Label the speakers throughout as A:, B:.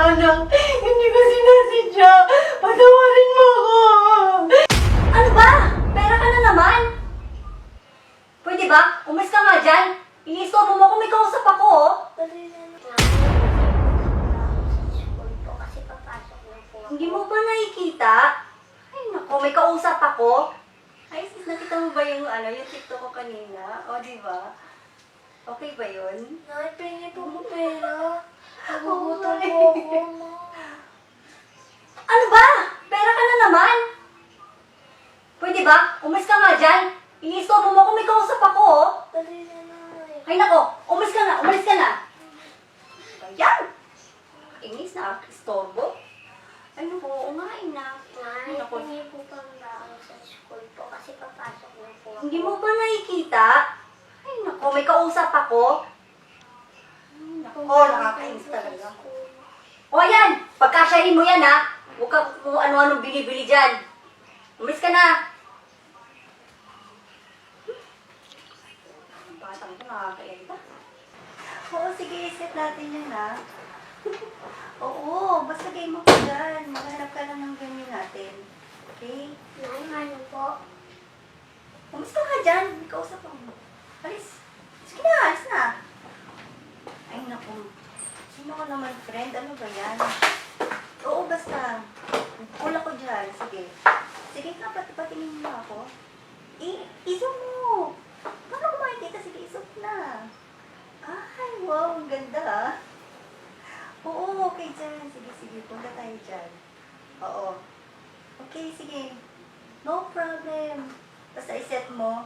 A: anak. Hindi ko sinasadya. Patawarin mo ako.
B: Ano ba? Pera ka na naman? Pwede ba? Umalis ka nga dyan. Iniistorbo mo ako, may kausap ako, oh. Hindi mo ba nakikita? Ay, naku, may kausap ako. Ay, sis, nakita mo ba yung, yung TikTok ko kanina? O, di ba? Okay ba yun?
C: Nay, pengi po mo pera.
B: Oo,
C: Nagugutom
B: Nay.
C: po ako, ma.
B: Ano ba? Pera ka na naman? Pwede ba? Umalis ka nga dyan. Iniistorbo mo ako, may kausap ako, oh.
C: Dali na, Nay.
B: Ay, nako, umalis ka na, umalis ka na. Ayan. Inis na, istorbo. Ay, naku, umain na.
C: Nay,
B: Ay, naku.
C: pengi po pang baon sa school po kasi papasok na po ako.
B: Hindi mo ba nakikita? Ay, naku, may kausap ako. Ay, naku, nakakainis talaga. O, ayan, pagkasyahin mo yan, ha? Huwag ka kung ano-anong bili-bili dyan. Umalis ka na. Batang ko, nakakairita. Oo, sige, set natin yan, ha? Oo, basta game mo ka dyan. Maghanap ka lang ng ganyan natin. Okay?
C: Nay, ano po?
B: Umalis ka nga dyan. May kausap ako. Alis. Sige na, alis na. Ay, naku. Sino ka naman, friend? Ano ba yan? Oo, basta. Kula ko dyan. Sige. Sige nga, patingin mo ako. Iso mo. Paano ko makikita? Sige, isok na. Ay, wow. Ang ganda, ah. Oo, okay dyan. Sige. Punta tayo dyan. Oo. Okay, sige. No problem. Basta iset mo.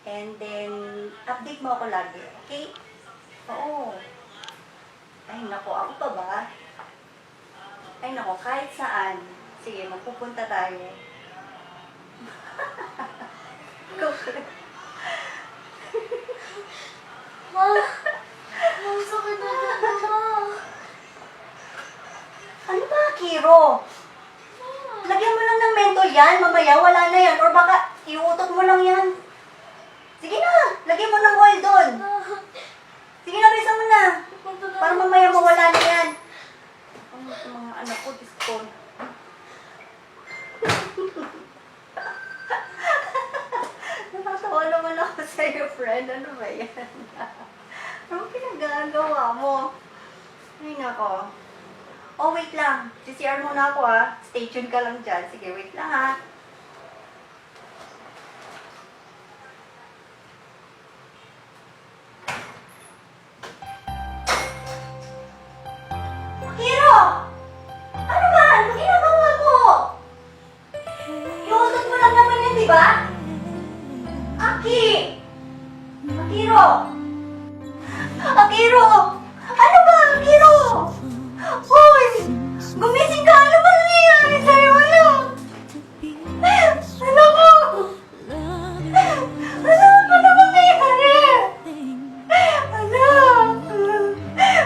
B: And then, update mo ako lagi. Okay? Oo. Ay, nako. Ako pa ba? Ay, nako. Kahit saan. Sige, magpupunta tayo. Go.
C: Ma! Ang sakit na dito, ma.
B: Ano ba, Kiro? Lagyan mo lang ng mento yan. Mamaya, wala na yan. Or baka, iutot mo lang yan. Sige na. Lagyan mo ng oil doon. Sige na, bisa mo na. Para mamaya mawala na yan. Ang mga anak ko, disco. Nakatawa naman ako sa'yo, friend. Ano ba yan? Ano pinagagawa mo? Ay, nako. Oh, wait lang. CCR muna ako, ha. Stay tuned ka lang dyan. Sige, wait lang, ha. Hiro! Ano ba? Anong ginagawa mo? Iutot mo lang naman yun, di ba? Aki! Akiro! Akiro! Ano ba, Akiro? Hoy! Gumising ka! Ano ba nangyayari sa'yo? Ano? Ano ko? Ano ba nangyayari? Ano?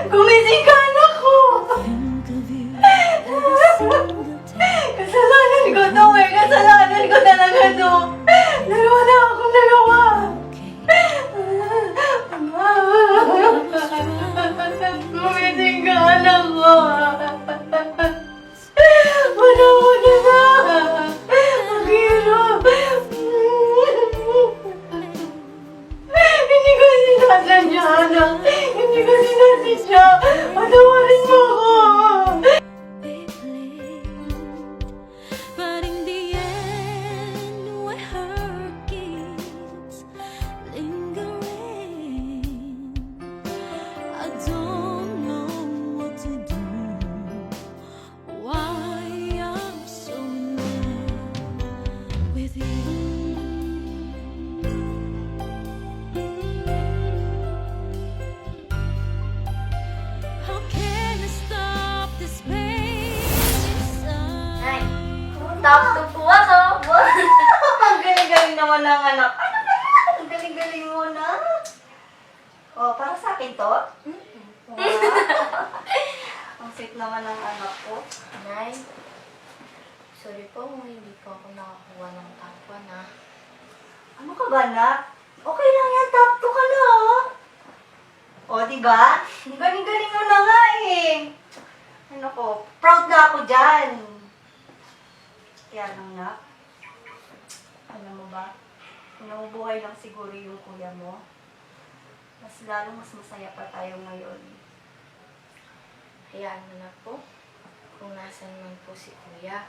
B: Gumising ka, anak ko! Kasalanan ko to, eh. Kasalanan ko talaga to. Dalawa na akong nagawa. Gumising ka, anak ko. Panahon na na. Ang Hindi ko sinasadya, anak. Hindi ko sinasadya. Patawarin mo ako.
D: But in the end, where hurt keeps lingering, I don't know what to do. Why I'm so in love with you. How can I stop this pain inside?
C: Nay, top 2 po ako.
B: Ang galing-galing naman ng anak. Ano ba yan? Ang galing-galing mo na. Oh, para sa akin to? Wow. Ang sweet naman ng anak ko.
C: Nay, sorry po kung hindi po ako nakakuha ng top 1, ha.
B: Ano ka ba, anak? Okay lang yan, top 2 ka na, oh. O, diba? Ang galing-galing mo na nga, eh. Ano ko, mas masaya pa tayo ngayon.
C: Hayaan mo na po kung nasan man po si Kuya.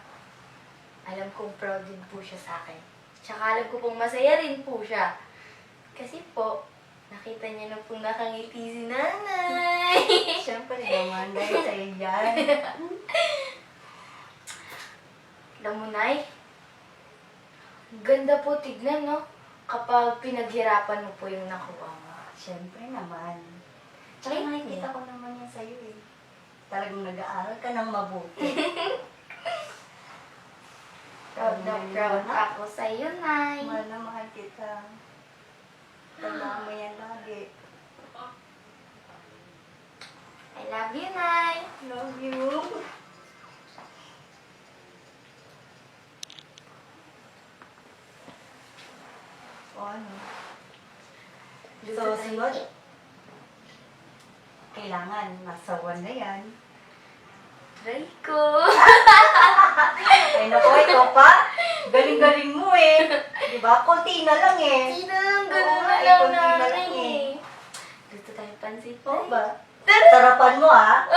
C: Alam kong proud din po siya sa akin. Tsaka alam ko pong masaya rin po siya. Kasi po, nakita niya na pong nakangiti si Nanay.
B: Siyempre naman, dahil sa'yo yan.
C: Alam mo, Nay, ganda po tignan, no? Kapag pinaghirapan mo po yung nakuha mo.
B: Siyempre naman. Tsaka nakikita ko naman yan sa'yo eh. Talagang nag-aaral ka ng mabuti.
C: Proud na proud ako sa iyo, Nay.
B: Mahal na mahal kita. Tandaan mo yan lagi.
C: I love you, Nay.
B: Love you. O ano? So, sunod. Kailangan, nasa 1 na yan.
C: Try ko.
B: Ay naku, ikaw pa. Galing-galing mo eh. Diba? Konti na lang eh.
C: Tinang,
B: Oo
C: ganun
B: nga,
C: na lang
B: konti na lang
C: namin
B: eh.
C: eh. Gusto tayo pansit,
B: Oo
C: Nay.
B: ba? Sarapan mo ah.